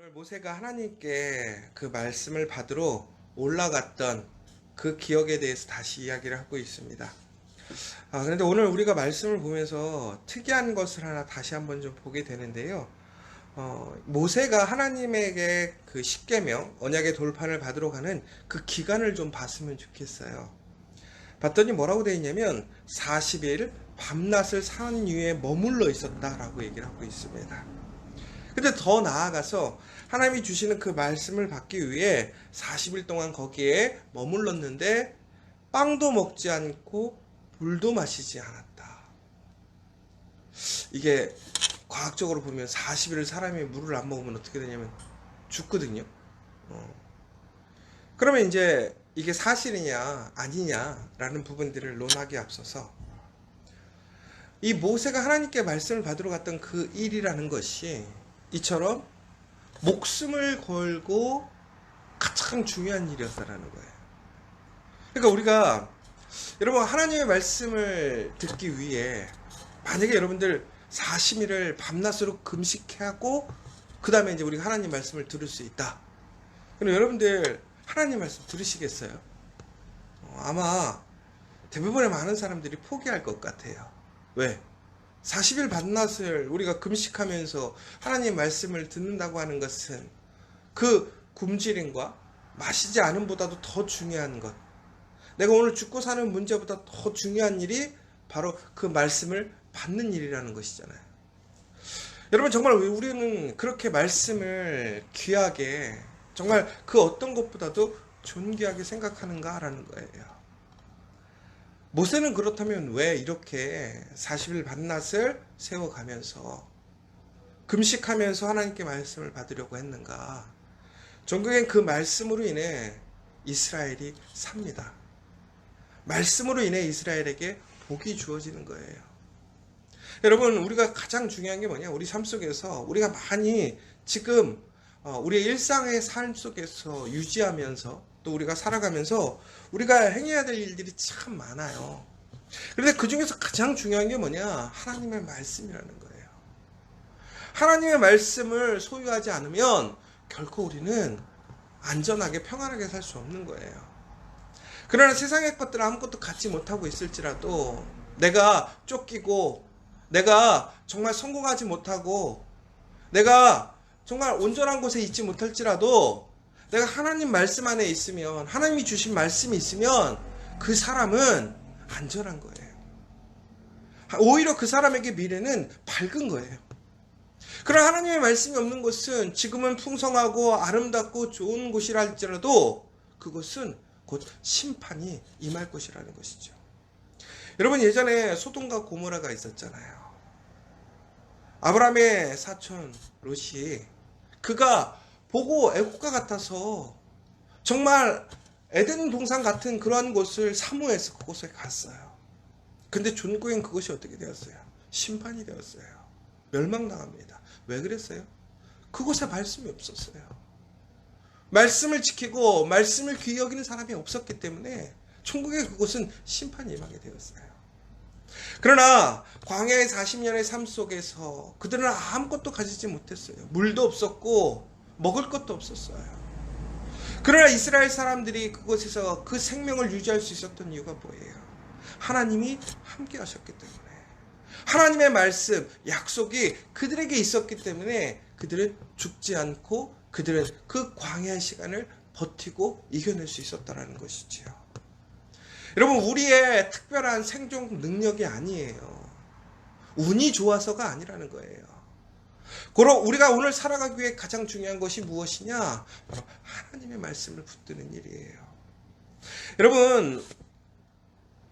오늘 모세가 하나님께 그 말씀을 받으러 올라갔던 그 기억에 대해서 다시 이야기를 하고 있습니다. 그런데 오늘 우리가 말씀을 보면서 특이한 것을 하나 다시 한번 좀 보게 되는데요. 모세가 하나님에게 그 십계명, 언약의 돌판을 받으러 가는 그 기간을 좀 봤으면 좋겠어요. 봤더니 뭐라고 되어 있냐면 40일 밤낮을 산 위에 머물러 있었다라고 얘기를 하고 있습니다. 근데 더 나아가서 하나님이 주시는 그 말씀을 받기 위해 40일 동안 거기에 머물렀는데 빵도 먹지 않고 물도 마시지 않았다. 이게 과학적으로 보면 40일 사람이 물을 안 먹으면 어떻게 되냐면 죽거든요. 그러면 이제 이게 사실이냐 아니냐라는 부분들을 논하기에 앞서서 이 모세가 하나님께 말씀을 받으러 갔던 그 일이라는 것이 이처럼 목숨을 걸고 가장 중요한 일이었다라는 거예요. 그러니까 우리가 여러분 하나님의 말씀을 듣기 위해 만약에 여러분들 40일을 밤낮으로 금식하고 그 다음에 이제 우리가 하나님 말씀을 들을 수 있다. 그럼 여러분들 하나님 말씀 들으시겠어요? 아마 대부분의 많은 사람들이 포기할 것 같아요. 왜? 40일 밤낮을 우리가 금식하면서 하나님 말씀을 듣는다고 하는 것은 그 굶주림과 마시지 않음보다도 더 중요한 것, 내가 오늘 죽고 사는 문제보다 더 중요한 일이 바로 그 말씀을 받는 일이라는 것이잖아요. 여러분 정말 우리는 그렇게 말씀을 귀하게 정말 그 어떤 것보다도 존귀하게 생각하는가라는 거예요. 모세는 그렇다면 왜 이렇게 40일 밤낮을 세워가면서 금식하면서 하나님께 말씀을 받으려고 했는가? 결국엔 그 말씀으로 인해 이스라엘이 삽니다. 말씀으로 인해 이스라엘에게 복이 주어지는 거예요. 여러분 우리가 가장 중요한 게 뭐냐? 우리 삶 속에서 우리가 많이 지금 우리의 일상의 삶 속에서 유지하면서 또 우리가 살아가면서 우리가 행해야 될 일들이 참 많아요. 그런데 그 중에서 가장 중요한 게 뭐냐? 하나님의 말씀이라는 거예요. 하나님의 말씀을 소유하지 않으면 결코 우리는 안전하게 평안하게 살 수 없는 거예요. 그러나 세상의 것들 아무것도 갖지 못하고 있을지라도 내가 쫓기고 내가 정말 성공하지 못하고 내가 정말 온전한 곳에 있지 못할지라도 내가 하나님 말씀 안에 있으면, 하나님이 주신 말씀이 있으면 그 사람은 안전한 거예요. 오히려 그 사람에게 미래는 밝은 거예요. 그러나 하나님의 말씀이 없는 곳은 지금은 풍성하고 아름답고 좋은 곳이라 할지라도 그것은 곧 심판이 임할 것이라는 것이죠. 여러분 예전에 소돔과 고모라가 있었잖아요. 아브라함의 사촌 롯이 그가 보고 애국가 같아서 정말 에덴 동산 같은 그러한 곳을 사모해서 그곳에 갔어요. 근데 존고엔 그것이 어떻게 되었어요? 심판이 되었어요. 멸망당합니다. 왜 그랬어요? 그곳에 말씀이 없었어요. 말씀을 지키고 말씀을 귀히 여기는 사람이 없었기 때문에 천국의 그곳은 심판이 임하게 되었어요. 그러나 광야의 40년의 삶 속에서 그들은 아무것도 가지지 못했어요. 물도 없었고 먹을 것도 없었어요. 그러나 이스라엘 사람들이 그곳에서 그 생명을 유지할 수 있었던 이유가 뭐예요? 하나님이 함께 하셨기 때문에, 하나님의 말씀, 약속이 그들에게 있었기 때문에 그들은 죽지 않고 그들은 그 광야의 시간을 버티고 이겨낼 수 있었다는 것이지요. 여러분 우리의 특별한 생존 능력이 아니에요. 운이 좋아서가 아니라는 거예요. 그럼 우리가 오늘 살아가기 위해 가장 중요한 것이 무엇이냐? 바로 하나님의 말씀을 붙드는 일이에요. 여러분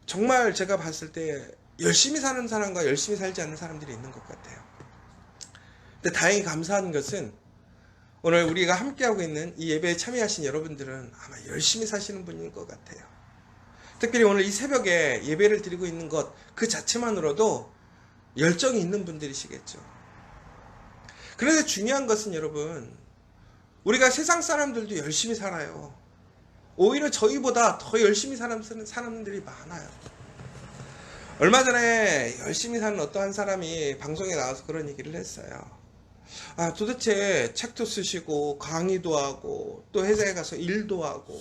정말 제가 봤을 때 열심히 사는 사람과 열심히 살지 않는 사람들이 있는 것 같아요. 근데 다행히 감사한 것은 오늘 우리가 함께하고 있는 이 예배에 참여하신 여러분들은 아마 열심히 사시는 분인 것 같아요. 특별히 오늘 이 새벽에 예배를 드리고 있는 것 그 자체만으로도 열정이 있는 분들이시겠죠. 그런데 중요한 것은 여러분 우리가 세상 사람들도 열심히 살아요. 오히려 저희보다 더 열심히 사는 사람들이 많아요. 얼마 전에 열심히 사는 어떠한 사람이 방송에 나와서 그런 얘기를 했어요. 아, 도대체 책도 쓰시고 강의도 하고 또 회사에 가서 일도 하고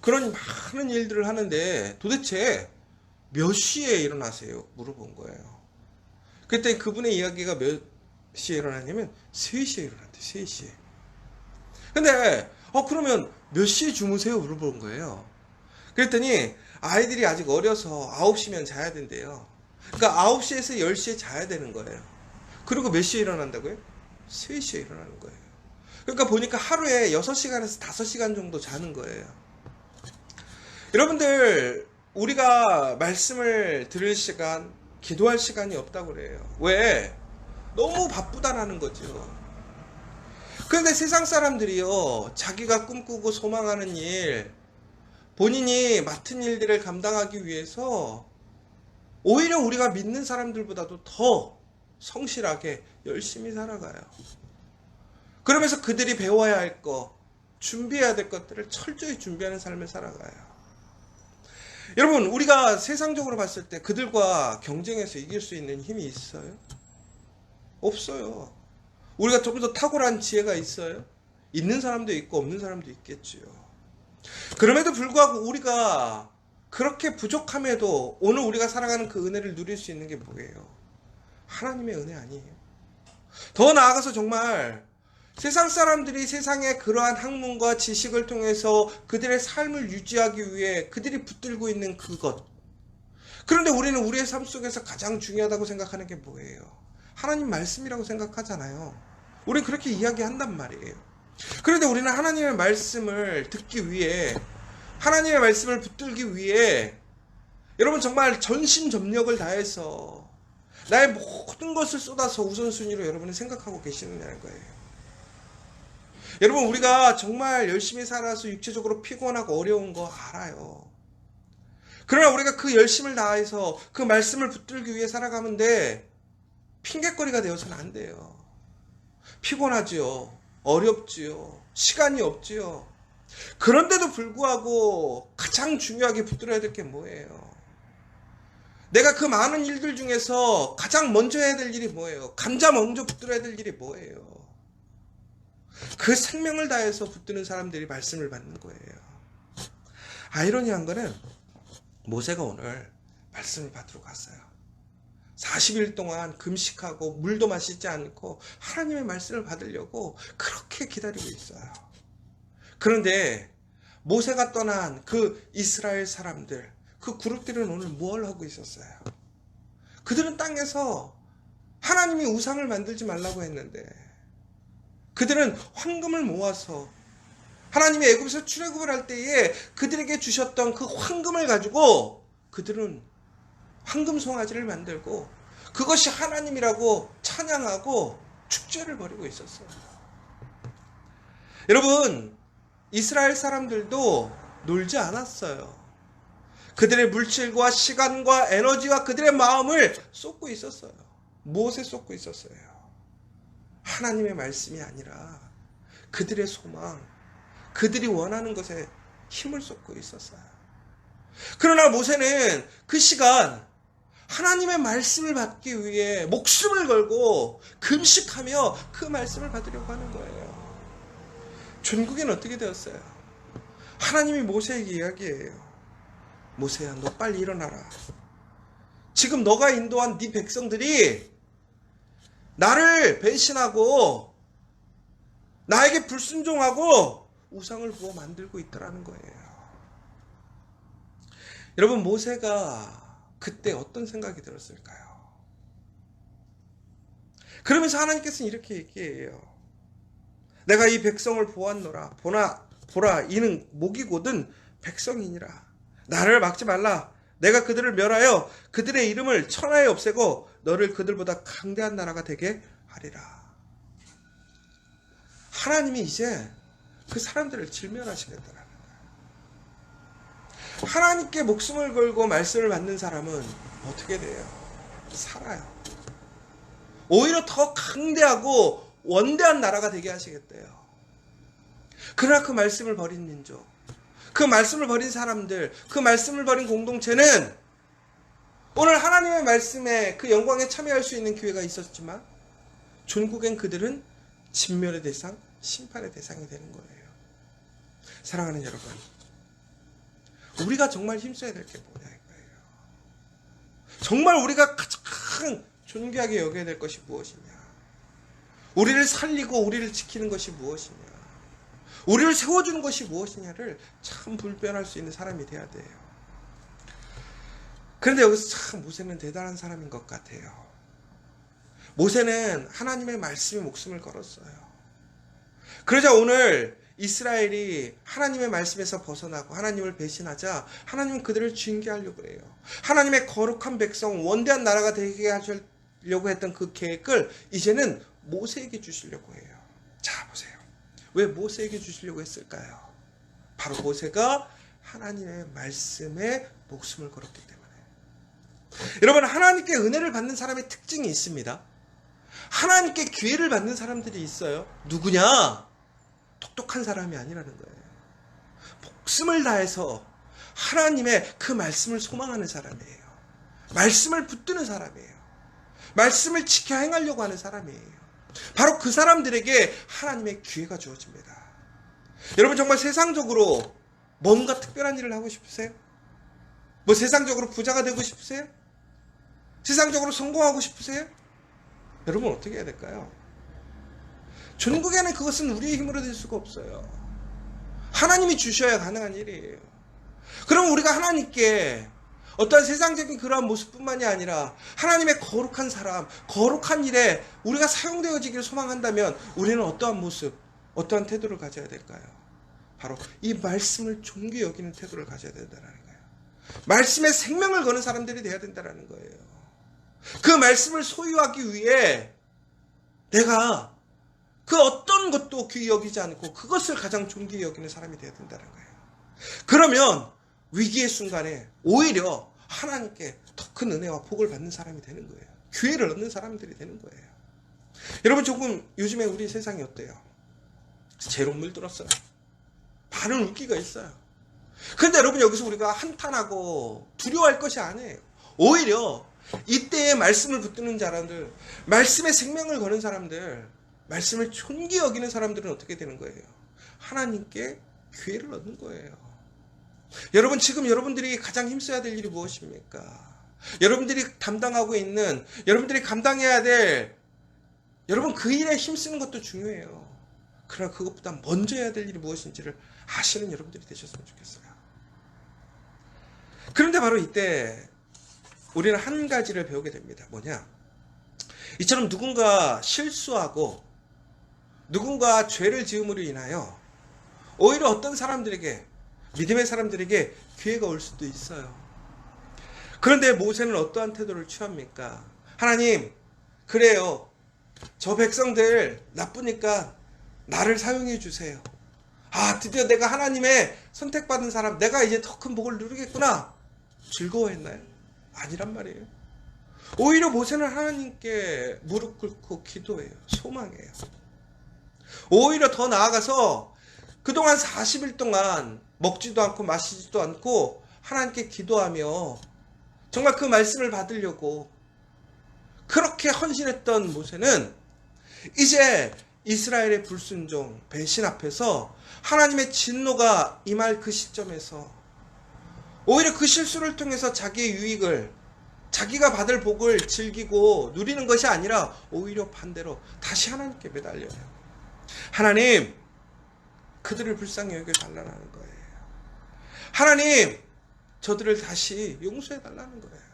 그런 많은 일들을 하는데 도대체 몇 시에 일어나세요? 물어본 거예요. 그때 그분의 이야기가 몇 시에 일어나냐면 3시에 일어났대. 3시에. 근데 그러면 몇 시에 주무세요? 물어본 거예요. 그랬더니 아이들이 아직 어려서 9시면 자야 된대요. 그러니까 9시에서 10시에 자야 되는 거예요. 그리고 몇 시에 일어난다고요? 3시에 일어나는 거예요. 그러니까 보니까 하루에 6시간에서 5시간 정도 자는 거예요. 여러분들, 우리가 말씀을 들을 시간, 기도할 시간이 없다고 그래요. 왜? 너무 바쁘다라는 거죠. 그런데 세상 사람들이요, 자기가 꿈꾸고 소망하는 일, 본인이 맡은 일들을 감당하기 위해서 오히려 우리가 믿는 사람들보다도 더 성실하게 열심히 살아가요. 그러면서 그들이 배워야 할 것, 준비해야 될 것들을 철저히 준비하는 삶을 살아가요. 여러분, 우리가 세상적으로 봤을 때 그들과 경쟁해서 이길 수 있는 힘이 있어요? 없어요. 우리가 조금 더 탁월한 지혜가 있어요? 있는 사람도 있고 없는 사람도 있겠지요. 그럼에도 불구하고 우리가 그렇게 부족함에도 오늘 우리가 살아가는 그 은혜를 누릴 수 있는 게 뭐예요? 하나님의 은혜 아니에요? 더 나아가서 정말 세상 사람들이 세상의 그러한 학문과 지식을 통해서 그들의 삶을 유지하기 위해 그들이 붙들고 있는 그것. 그런데 우리는 우리의 삶 속에서 가장 중요하다고 생각하는 게 뭐예요? 하나님 말씀이라고 생각하잖아요. 우리는 그렇게 이야기한단 말이에요. 그런데 우리는 하나님의 말씀을 듣기 위해, 하나님의 말씀을 붙들기 위해 여러분 정말 전심전력을 다해서 나의 모든 것을 쏟아서 우선순위로 여러분이 생각하고 계시느냐는 거예요. 여러분, 우리가 정말 열심히 살아서 육체적으로 피곤하고 어려운 거 알아요. 그러나 우리가 그 열심을 다해서 그 말씀을 붙들기 위해 살아가면 돼. 핑계거리가 되어서는 안 돼요. 피곤하지요. 어렵지요. 시간이 없지요. 그런데도 불구하고 가장 중요하게 붙들어야 될 게 뭐예요? 내가 그 많은 일들 중에서 가장 먼저 해야 될 일이 뭐예요? 가장 먼저 붙들어야 될 일이 뭐예요? 그 생명을 다해서 붙드는 사람들이 말씀을 받는 거예요. 아이러니한 거는 모세가 오늘 말씀을 받으러 갔어요. 40일 동안 금식하고 물도 마시지 않고 하나님의 말씀을 받으려고 그렇게 기다리고 있어요. 그런데 모세가 떠난 그 이스라엘 사람들, 그 그룹들은 오늘 뭘 하고 있었어요? 그들은 땅에서 하나님이 우상을 만들지 말라고 했는데 그들은 황금을 모아서 하나님이 애굽에서 출애굽을 할 때에 그들에게 주셨던 그 황금을 가지고 그들은 황금 송아지를 만들고 그것이 하나님이라고 찬양하고 축제를 벌이고 있었어요. 여러분, 이스라엘 사람들도 놀지 않았어요. 그들의 물질과 시간과 에너지와 그들의 마음을 쏟고 있었어요. 무엇에 쏟고 있었어요? 하나님의 말씀이 아니라 그들의 소망, 그들이 원하는 것에 힘을 쏟고 있었어요. 그러나 모세는 그 시간 하나님의 말씀을 받기 위해 목숨을 걸고 금식하며 그 말씀을 받으려고 하는 거예요. 전국엔 어떻게 되었어요? 하나님이 모세에게 이야기해요. 모세야, 너 빨리 일어나라. 지금 너가 인도한 네 백성들이 나를 배신하고 나에게 불순종하고 우상을 부어 만들고 있더라는 거예요. 여러분, 모세가 그때 어떤 생각이 들었을까요? 그러면서 하나님께서는 이렇게 얘기해요. 내가 이 백성을 보았노라. 보라, 이는 목이 곧은 백성이니라. 나를 막지 말라. 내가 그들을 멸하여 그들의 이름을 천하에 없애고 너를 그들보다 강대한 나라가 되게 하리라. 하나님이 이제 그 사람들을 질멸하시겠더라는 거예요. 하나님께 목숨을 걸고 말씀을 받는 사람은 어떻게 돼요? 살아요. 오히려 더 강대하고 원대한 나라가 되게 하시겠대요. 그러나 그 말씀을 버린 민족, 그 말씀을 버린 사람들, 그 말씀을 버린 공동체는 오늘 하나님의 말씀에 그 영광에 참여할 수 있는 기회가 있었지만 종국엔 그들은 진멸의 대상, 심판의 대상이 되는 거예요. 사랑하는 여러분, 우리가 정말 힘써야 될 게 뭐냐 이거예요. 정말 우리가 가장 존귀하게 여겨야 될 것이 무엇이냐, 우리를 살리고 우리를 지키는 것이 무엇이냐, 우리를 세워주는 것이 무엇이냐를 참 불변할 수 있는 사람이 돼야 돼요. 그런데 여기서 참 모세는 대단한 사람인 것 같아요. 모세는 하나님의 말씀에 목숨을 걸었어요. 그러자 오늘 이스라엘이 하나님의 말씀에서 벗어나고 하나님을 배신하자 하나님은 그들을 징계하려고 해요. 하나님의 거룩한 백성, 원대한 나라가 되게 하려고 했던 그 계획을 이제는 모세에게 주시려고 해요. 자, 보세요. 왜 모세에게 주시려고 했을까요? 바로 모세가 하나님의 말씀에 목숨을 걸었기 때문에. 여러분, 하나님께 은혜를 받는 사람의 특징이 있습니다. 하나님께 기회를 받는 사람들이 있어요. 누구냐? 똑똑한 사람이 아니라는 거예요. 목숨을 다해서 하나님의 그 말씀을 소망하는 사람이에요. 말씀을 붙드는 사람이에요. 말씀을 지켜 행하려고 하는 사람이에요. 바로 그 사람들에게 하나님의 기회가 주어집니다. 여러분, 정말 세상적으로 뭔가 특별한 일을 하고 싶으세요? 뭐 세상적으로 부자가 되고 싶으세요? 세상적으로 성공하고 싶으세요? 여러분, 어떻게 해야 될까요? 종국에는 그것은 우리의 힘으로 될 수가 없어요. 하나님이 주셔야 가능한 일이에요. 그럼 우리가 하나님께 어떠한 세상적인 그러한 모습뿐만이 아니라 하나님의 거룩한 사람, 거룩한 일에 우리가 사용되어지기를 소망한다면 우리는 어떠한 모습, 어떠한 태도를 가져야 될까요? 바로 이 말씀을 존귀 여기는 태도를 가져야 된다는 거예요. 말씀에 생명을 거는 사람들이 되어야 된다는 거예요. 그 말씀을 소유하기 위해 내가 그 어떤 것도 귀히 여기지 않고 그것을 가장 존귀히 여기는 사람이 되어야 된다는 거예요. 그러면 위기의 순간에 오히려 하나님께 더 큰 은혜와 복을 받는 사람이 되는 거예요. 기회를 얻는 사람들이 되는 거예요. 여러분, 조금 요즘에 우리 세상이 어때요? 죄로 물들었어요. 많은 웃기가 있어요. 그런데 여러분, 여기서 우리가 한탄하고 두려워할 것이 아니에요. 오히려 이때에 말씀을 붙드는 사람들, 말씀에 생명을 거는 사람들, 말씀을 존귀히 여기는 사람들은 어떻게 되는 거예요? 하나님께 기회를 얻는 거예요. 여러분, 지금 여러분들이 가장 힘써야 될 일이 무엇입니까? 여러분들이 담당하고 있는, 여러분들이 감당해야 될, 여러분 그 일에 힘쓰는 것도 중요해요. 그러나 그것보다 먼저 해야 될 일이 무엇인지를 아시는 여러분들이 되셨으면 좋겠어요. 그런데 바로 이때 우리는 한 가지를 배우게 됩니다. 뭐냐? 이처럼 누군가 실수하고 누군가 죄를 지음으로 인하여 오히려 어떤 사람들에게, 믿음의 사람들에게 기회가 올 수도 있어요. 그런데 모세는 어떠한 태도를 취합니까? 하나님, 그래요. 저 백성들 나쁘니까 나를 사용해 주세요. 아, 드디어 내가 하나님의 선택받은 사람, 내가 이제 더 큰 복을 누리겠구나. 즐거워했나요? 아니란 말이에요. 오히려 모세는 하나님께 무릎 꿇고 기도해요. 소망해요. 오히려 더 나아가서 그동안 40일 동안 먹지도 않고 마시지도 않고 하나님께 기도하며 정말 그 말씀을 받으려고 그렇게 헌신했던 모세는 이제 이스라엘의 불순종, 배신 앞에서 하나님의 진노가 임할 그 시점에서 오히려 그 실수를 통해서 자기의 유익을, 자기가 받을 복을 즐기고 누리는 것이 아니라 오히려 반대로 다시 하나님께 매달려요. 하나님, 그들을 불쌍히 여겨달라는 거예요. 하나님, 저들을 다시 용서해달라는 거예요.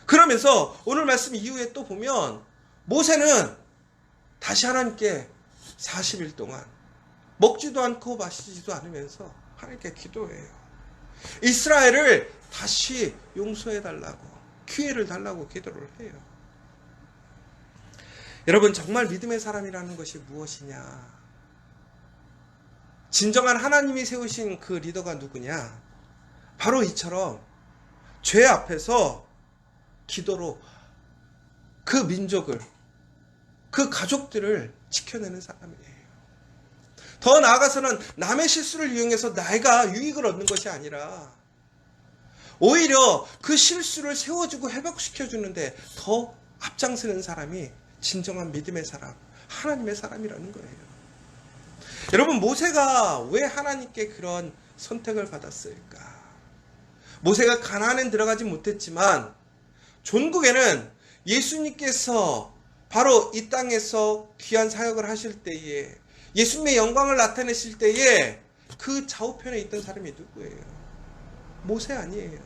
그러면서 오늘 말씀 이후에 또 보면 모세는 다시 하나님께 40일 동안 먹지도 않고 마시지도 않으면서 하나님께 기도해요. 이스라엘을 다시 용서해달라고, 기회를 달라고 기도를 해요. 여러분, 정말 믿음의 사람이라는 것이 무엇이냐? 진정한 하나님이 세우신 그 리더가 누구냐? 바로 이처럼 죄 앞에서 기도로 그 민족을, 그 가족들을 지켜내는 사람이에요. 더 나아가서는 남의 실수를 이용해서 내가 유익을 얻는 것이 아니라 오히려 그 실수를 세워주고 회복시켜주는데 더 앞장서는 사람이 진정한 믿음의 사람, 하나님의 사람이라는 거예요. 여러분, 모세가 왜 하나님께 그런 선택을 받았을까? 모세가 가나안엔 들어가지 못했지만 종국에는 예수님께서 바로 이 땅에서 귀한 사역을 하실 때에, 예수님의 영광을 나타내실 때에 그 좌우편에 있던 사람이 누구예요? 모세 아니에요.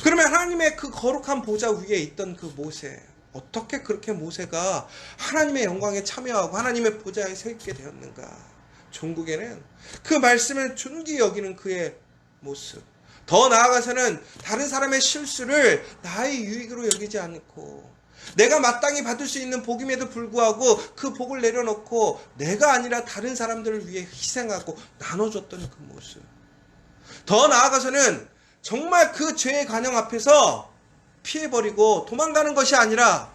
그러면 하나님의 그 거룩한 보좌 위에 있던 그 모세, 어떻게 그렇게 모세가 하나님의 영광에 참여하고 하나님의 보좌에 서 있게 되었는가? 종국에는 그 말씀을 존귀히 여기는 그의 모습, 더 나아가서는 다른 사람의 실수를 나의 유익으로 여기지 않고 내가 마땅히 받을 수 있는 복임에도 불구하고 그 복을 내려놓고 내가 아니라 다른 사람들을 위해 희생하고 나눠줬던 그 모습, 더 나아가서는 정말 그 죄의 관영 앞에서 피해버리고 도망가는 것이 아니라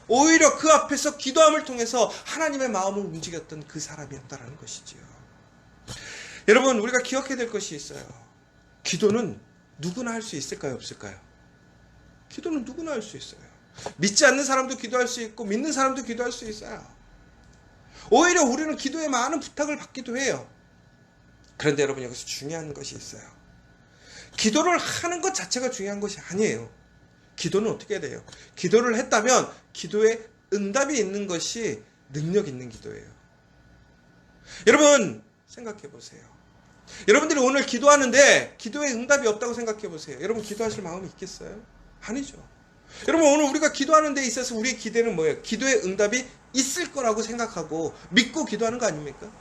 오히려 그 앞에서 기도함을 통해서 하나님의 마음을 움직였던 그 사람이었다는 것이지요. 여러분, 우리가 기억해야 될 것이 있어요. 기도는 누구나 할 수 있을까요? 없을까요? 기도는 누구나 할 수 있어요. 믿지 않는 사람도 기도할 수 있고 믿는 사람도 기도할 수 있어요. 오히려 우리는 기도에 많은 부탁을 받기도 해요. 그런데 여러분, 여기서 중요한 것이 있어요. 기도를 하는 것 자체가 중요한 것이 아니에요. 기도는 어떻게 해야 돼요? 기도를 했다면 기도에 응답이 있는 것이 능력 있는 기도예요. 여러분, 생각해 보세요. 여러분들이 오늘 기도하는데 기도에 응답이 없다고 생각해 보세요. 여러분, 기도하실 마음이 있겠어요? 아니죠. 여러분, 오늘 우리가 기도하는 데 있어서 우리의 기대는 뭐예요? 기도에 응답이 있을 거라고 생각하고 믿고 기도하는 거 아닙니까?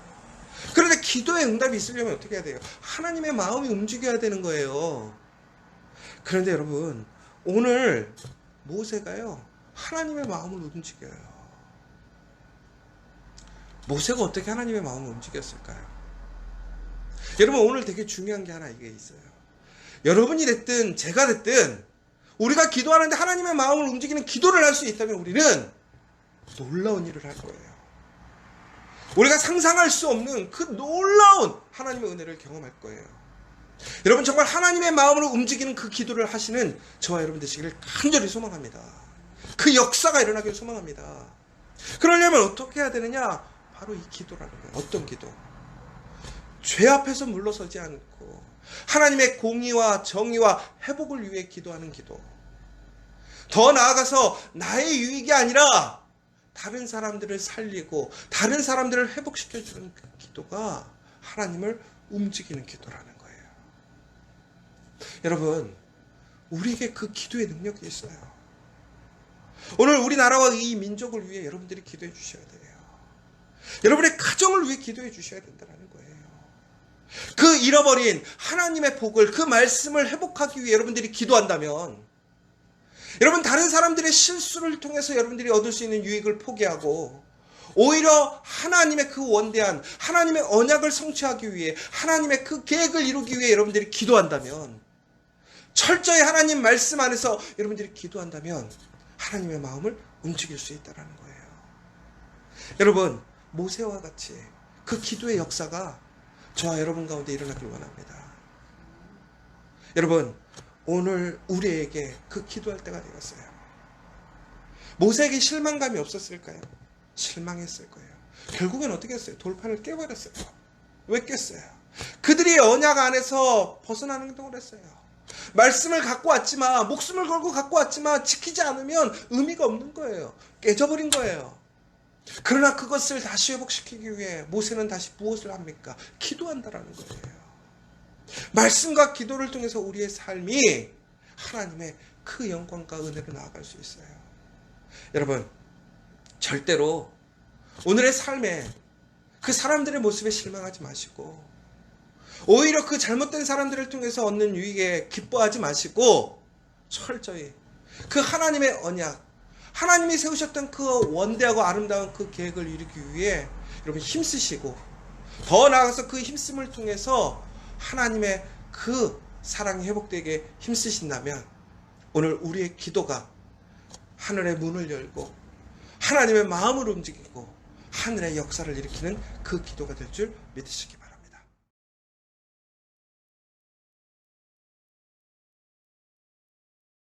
그런데 기도에 응답이 있으려면 어떻게 해야 돼요? 하나님의 마음이 움직여야 되는 거예요. 그런데 여러분, 오늘 모세가요, 하나님의 마음을 움직여요. 모세가 어떻게 하나님의 마음을 움직였을까요? 여러분, 오늘 되게 중요한 게 하나 이게 있어요. 여러분이 됐든 제가 됐든 우리가 기도하는데 하나님의 마음을 움직이는 기도를 할 수 있다면 우리는 놀라운 일을 할 거예요. 우리가 상상할 수 없는 그 놀라운 하나님의 은혜를 경험할 거예요. 여러분, 정말 하나님의 마음으로 움직이는 그 기도를 하시는 저와 여러분 되시기를 간절히 소망합니다. 그 역사가 일어나기를 소망합니다. 그러려면 어떻게 해야 되느냐? 바로 이 기도라는 거예요. 어떤 기도? 죄 앞에서 물러서지 않고 하나님의 공의와 정의와 회복을 위해 기도하는 기도. 더 나아가서 나의 유익이 아니라 다른 사람들을 살리고 다른 사람들을 회복시켜주는 그 기도가 하나님을 움직이는 기도라는 거예요. 여러분, 우리에게 그 기도의 능력이 있어요. 오늘 우리나라와 이 민족을 위해 여러분들이 기도해 주셔야 돼요. 여러분의 가정을 위해 기도해 주셔야 된다는 거예요. 그 잃어버린 하나님의 복을, 그 말씀을 회복하기 위해 여러분들이 기도한다면, 여러분, 다른 사람들의 실수를 통해서 여러분들이 얻을 수 있는 유익을 포기하고 오히려 하나님의 그 원대한 하나님의 언약을 성취하기 위해, 하나님의 그 계획을 이루기 위해 여러분들이 기도한다면, 철저히 하나님 말씀 안에서 여러분들이 기도한다면 하나님의 마음을 움직일 수 있다는 거예요. 여러분, 모세와 같이 그 기도의 역사가 저와 여러분 가운데 일어나길 원합니다. 여러분, 오늘 우리에게 그 기도할 때가 되었어요. 모세에게 실망감이 없었을까요? 실망했을 거예요. 결국엔 어떻게 했어요? 돌판을 깨버렸어요. 왜 깼어요? 그들이 언약 안에서 벗어나는 행동을 했어요. 말씀을 갖고 왔지만, 목숨을 걸고 갖고 왔지만 지키지 않으면 의미가 없는 거예요. 깨져버린 거예요. 그러나 그것을 다시 회복시키기 위해 모세는 다시 무엇을 합니까? 기도한다라는 거예요. 말씀과 기도를 통해서 우리의 삶이 하나님의 그 영광과 은혜로 나아갈 수 있어요. 여러분, 절대로 오늘의 삶에 그 사람들의 모습에 실망하지 마시고, 오히려 그 잘못된 사람들을 통해서 얻는 유익에 기뻐하지 마시고, 철저히 그 하나님의 언약, 하나님이 세우셨던 그 원대하고 아름다운 그 계획을 이루기 위해 여러분 힘쓰시고, 더 나아가서 그 힘씀을 통해서 하나님의 그 사랑이 회복되게 힘쓰신다면 오늘 우리의 기도가 하늘의 문을 열고 하나님의 마음을 움직이고 하늘의 역사를 일으키는 그 기도가 될 줄 믿으시기 바랍니다.